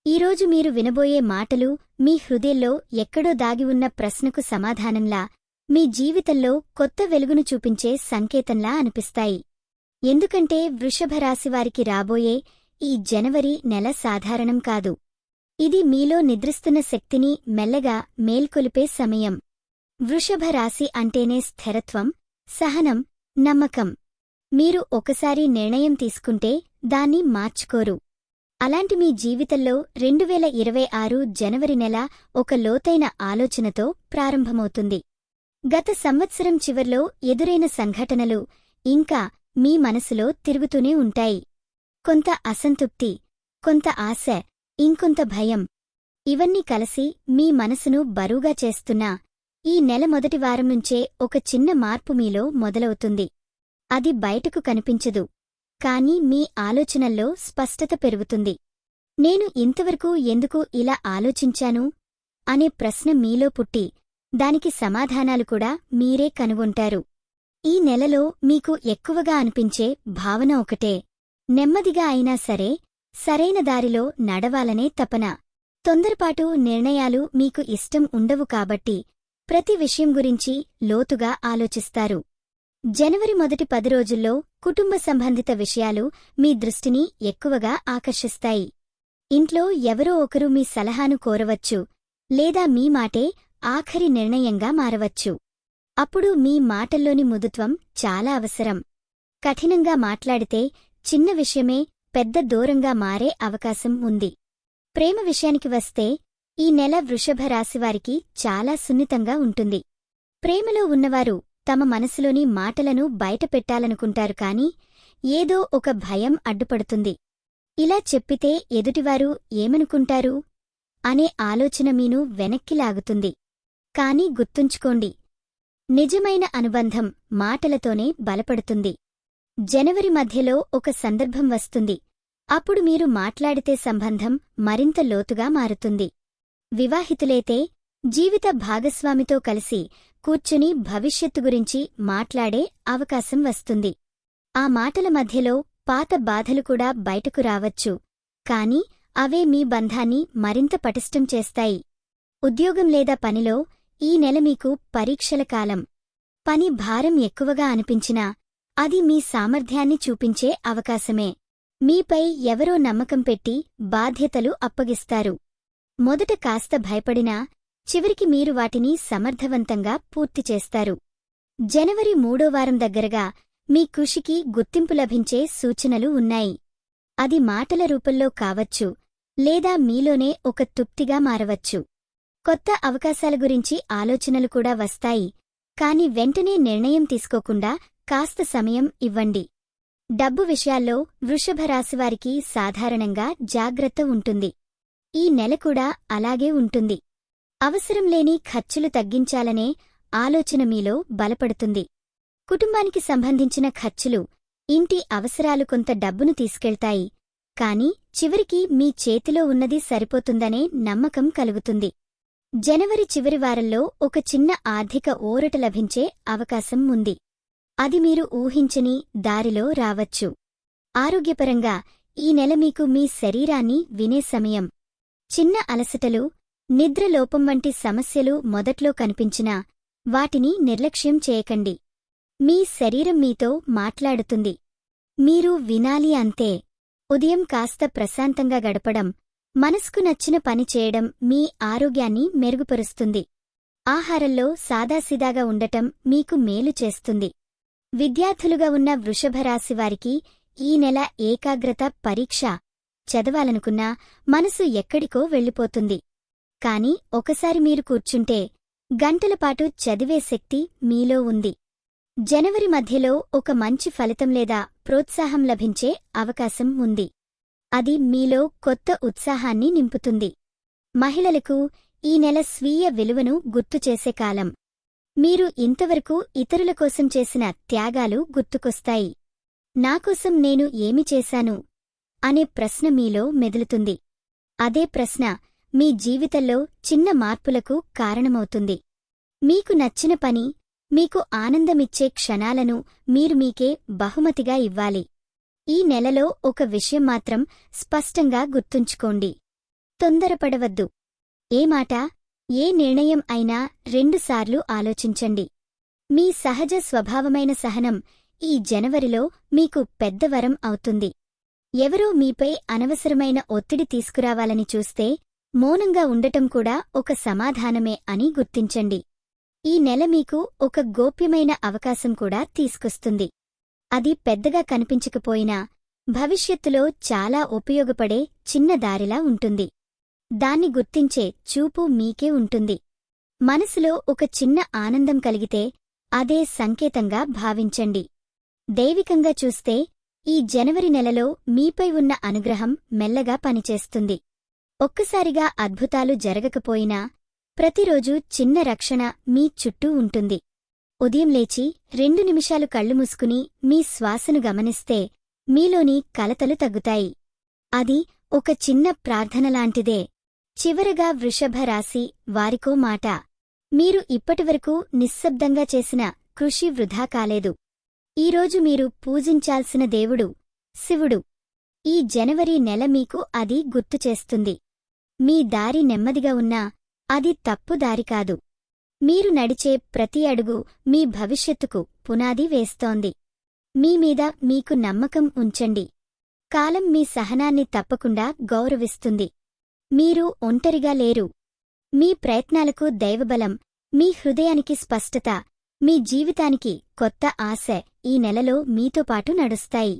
ఈరోజు మీరు వినబోయే మాటలు మీ హృదయంలో ఎక్కడో దాగి ఉన్న ప్రశ్నకు సమాధానంలా, మీ జీవితంలో కొత్త వెలుగును చూపించే సంకేతంలా అనిపిస్తాయి. ఎందుకంటే వృషభ రాశివారికి రాబోయే ఈ జనవరి నెల సాధారణం కాదు. ఇది మీలో నిద్రిస్తున్న శక్తిని మెల్లగా మేల్కొలిపే సమయం. వృషభ రాశి అంటేనే స్థిరత్వం, సహనం, నమ్మకం. మీరు ఒకసారి నిర్ణయం తీసుకుంటే దాన్ని మార్చుకోరు. అలాంటి మీ జీవితంలో 2026 జనవరి నెల ఒక లోతైన ఆలోచనతో ప్రారంభమవుతుంది. గత సంవత్సరం చివర్లో ఎదురైన సంఘటనలు ఇంకా మీ మనసులో తిరుగుతూనే ఉంటాయి. కొంత అసంతృప్తి, కొంత ఆశ, ఇంకొంత భయం. ఇవన్నీ కలిసి మీ మనసును బరువుగా చేస్తున్నా ఈ నెల మొదటి వారం నుంచే ఒక చిన్న మార్పు మీలో మొదలవుతుంది. అది బయటకు కనిపించదు, కానీ మీ ఆలోచనల్లో స్పష్టత పెరుగుతుంది. నేను ఇంతవరకు ఎందుకు ఇలా ఆలోచించాను అనే ప్రశ్న మీలో పుట్టి దానికి సమాధానాలు కూడా మీరే కనుగొంటారు. ఈ నెలలో మీకు ఎక్కువగా అనిపించే భావన ఒకటే: నెమ్మదిగా అయినా సరే సరైన దారిలో నడవాలనే తపన. తొందరపాటు నిర్ణయాలు మీకు ఇష్టం ఉండవు కాబట్టి ప్రతి విషయం గురించి లోతుగా ఆలోచిస్తారు. జనవరి మొదటి 10 రోజుల్లో కుటుంబ సంబంధిత విషయాలు మీ దృష్టిని ఎక్కువగా ఆకర్షిస్తాయి. ఇంట్లో ఎవరో ఒకరు మీ సలహాను కోరవచ్చు, లేదా మీ మాటే ఆఖరి నిర్ణయంగా మారవచ్చు. అప్పుడు మీ మాటల్లోని మృదుత్వం చాలా అవసరం. కఠినంగా మాట్లాడితే చిన్న విషయమే పెద్ద దూరంగా మారే అవకాశం ఉంది. ప్రేమ విషయానికి వస్తే ఈ నెల వృషభ రాశివారికి చాలా సున్నితంగా ఉంటుంది. ప్రేమలో ఉన్నవారు తమ మనసులోని మాటలను బయటపెట్టాలనుకుంటారు, కాని ఏదో ఒక భయం అడ్డుపడుతుంది. ఇలా చెప్పితే ఎదుటివారు ఏమనుకుంటారు అనే ఆలోచన మీను వెనక్కి లాగుతుంది. కాని గుర్తుంచుకోండి, నిజమైన అనుబంధం మాటలతోనే బలపడుతుంది. జనవరి మధ్యలో ఒక సందర్భం వస్తుంది. అప్పుడు మీరు మాట్లాడితే సంబంధం మరింత లోతుగా మారుతుంది. వివాహితులైతే జీవిత భాగస్వామితో కలిసి కూర్చుని భవిష్యత్తు గురించి మాట్లాడే అవకాశం వస్తుంది. ఆ మాటల మధ్యలో పాత బాధలు కూడా బయటకు రావచ్చు, కాని అవే మీ బంధాన్ని మరింత పటిష్టం చేస్తాయి. ఉద్యోగం లేదా పనిలో ఈ నెల మీకు పరీక్షల కాలం. పని భారం ఎక్కువగా అనిపించినా అది మీ సామర్థ్యాన్ని చూపించే అవకాశమే. మీపై ఎవరో నమ్మకం పెట్టి బాధ్యతలు అప్పగిస్తారు. మొదట కాస్త భయపడినా చివరికి మీరు వాటిని సమర్థవంతంగా పూర్తి చేస్తారు. జనవరి 3వ వారం దగ్గరగా మీ కృషికి గుర్తింపు లభించే సూచనలు ఉన్నాయి. అది మాటల రూపంలో కావచ్చు, లేదా మీలోనే ఒక తృప్తిగా మారవచ్చు. కొత్త అవకాశాల గురించి ఆలోచనలు కూడా వస్తాయి, కాని వెంటనే నిర్ణయం తీసుకోకుండా కాస్త సమయం ఇవ్వండి. డబ్బు విషయాల్లో వృషభ రాశివారికి సాధారణంగా జాగ్రత్త ఉంటుంది. ఈ నెల కూడా అలాగే ఉంటుంది. అవసరం లేని ఖర్చులు తగ్గించాలనే ఆలోచన మీలో బలపడుతుంది. కుటుంబానికి సంబంధించిన ఖర్చులు, ఇంటి అవసరాలు కొంత డబ్బును తీసుకెళ్తాయి, కాని చివరికి మీ చేతిలో ఉన్నది సరిపోతుందనే నమ్మకం కలుగుతుంది. జనవరి చివరి వారంలో ఒక చిన్న ఆర్థిక ఊరట లభించే అవకాశం ఉంది. అది మీరు ఊహించని దారిలో రావచ్చు. ఆరోగ్యపరంగా ఈ నెల మీకు మీ శరీరాన్ని వినే సమయం. చిన్న అలసటలు, నిద్రలోపం వంటి సమస్యలు మొదట్లో కనిపించినా వాటిని నిర్లక్ష్యం చేయకండి. మీ శరీరం మీతో మాట్లాడుతుంది, మీరు వినాలి అంతే. ఉదయం కాస్త ప్రశాంతంగా గడపడం, మనసుకు నచ్చిన పని చేయడం మీ ఆరోగ్యాన్ని మెరుగుపరుస్తుంది. ఆహారంలో సాదాసీదాగా ఉండటం మీకు మేలు చేస్తుంది. విద్యార్థులుగా ఉన్న వృషభ రాశివారికి ఈ నెల ఏకాగ్రత పరీక్ష. చదవాలనుకున్నా మనసు ఎక్కడికో వెళ్ళిపోతుంది. కాని ఒకసారి మీరు కూర్చుంటే గంటలపాటు చదివే శక్తి మీలో ఉంది. జనవరి మధ్యలో ఒక మంచి ఫలితం లేదా ప్రోత్సాహం లభించే అవకాశం ఉంది. అది మీలో కొత్త ఉత్సాహాన్ని నింపుతుంది. మహిళలకు ఈ నెల స్వీయ విలువను గుర్తుచేసే కాలం. మీరు ఇంతవరకు ఇతరుల కోసం చేసిన త్యాగాలు గుర్తుకొస్తాయి. నాకోసం నేను ఏమి చేశాను అనే ప్రశ్న మీలో మెదులుతుంది. అదే ప్రశ్న మీ జీవితంలో చిన్న మార్పులకు కారణమవుతుంది. మీకు నచ్చిన పని, మీకు ఆనందమిచ్చే క్షణాలను మీరు మీకే బహుమతిగా ఇవ్వాలి. ఈ నెలలో ఒక విషయం మాత్రం స్పష్టంగా గుర్తుంచుకోండి: తొందరపడవద్దు. ఏ మాట, ఏ నిర్ణయం అయినా రెండుసార్లు ఆలోచించండి. మీ సహజ స్వభావమైన సహనం ఈ జనవరిలో మీకు పెద్ద వరం అవుతుంది. ఎవరో మీపై అనవసరమైన ఒత్తిడి తీసుకురావాలని చూస్తే మౌనంగా ఉండటం కూడా ఒక సమాధానమే అని గుర్తించండి. ఈ నెల మీకు ఒక గోప్యమైన అవకాశం కూడా తీసుకొస్తుంది. అది పెద్దగా కనిపించకపోయినా భవిష్యత్తులో చాలా ఉపయోగపడే చిన్న దారిలా ఉంటుంది. దాన్ని గుర్తించే చూపు మీకే ఉంటుంది. మనసులో ఒక చిన్న ఆనందం కలిగితే అదే సంకేతంగా భావించండి. దైవికంగా చూస్తే ఈ జనవరి నెలలో మీపై ఉన్న అనుగ్రహం మెల్లగా పనిచేస్తుంది. ఒక్కసారిగా అద్భుతాలు జరగకపోయినా ప్రతిరోజూ చిన్న రక్షణ మీ చుట్టూ ఉంటుంది. ఉదయం లేచి 2 నిమిషాలు కళ్ళు మూసుకుని మీ శ్వాసను గమనిస్తే మీలోని కలతలు తగ్గుతాయి. అది ఒక చిన్న ప్రార్థనలాంటిదే. చివరగా వృషభ రాశి వారికో మాట. మీరు ఇప్పటివరకు నిశ్శబ్దంగా చేసిన కృషి వృధా కాలేదు. ఈరోజు మీరు పూజించాల్సిన దేవుడు శివుడు. ఈ జనవరి నెల మీకు అది గుర్తుచేస్తుంది. మీ దారి నెమ్మదిగా ఉన్నా అది తప్పు దారి కాదు. మీరు నడిచే ప్రతి అడుగు మీ భవిష్యత్తుకు పునాది వేస్తోంది. మీమీద మీకు నమ్మకం ఉంచండి. కాలం మీ సహనాన్ని తప్పకుండా గౌరవిస్తుంది. మీరు ఒంటరిగా లేరు. మీ ప్రయత్నాలకు దైవబలం, మీ హృదయానికి స్పష్టత, మీ జీవితానికి కొత్త ఆశ ఈ నెలలో మీతో పాటు నడుస్తాయి.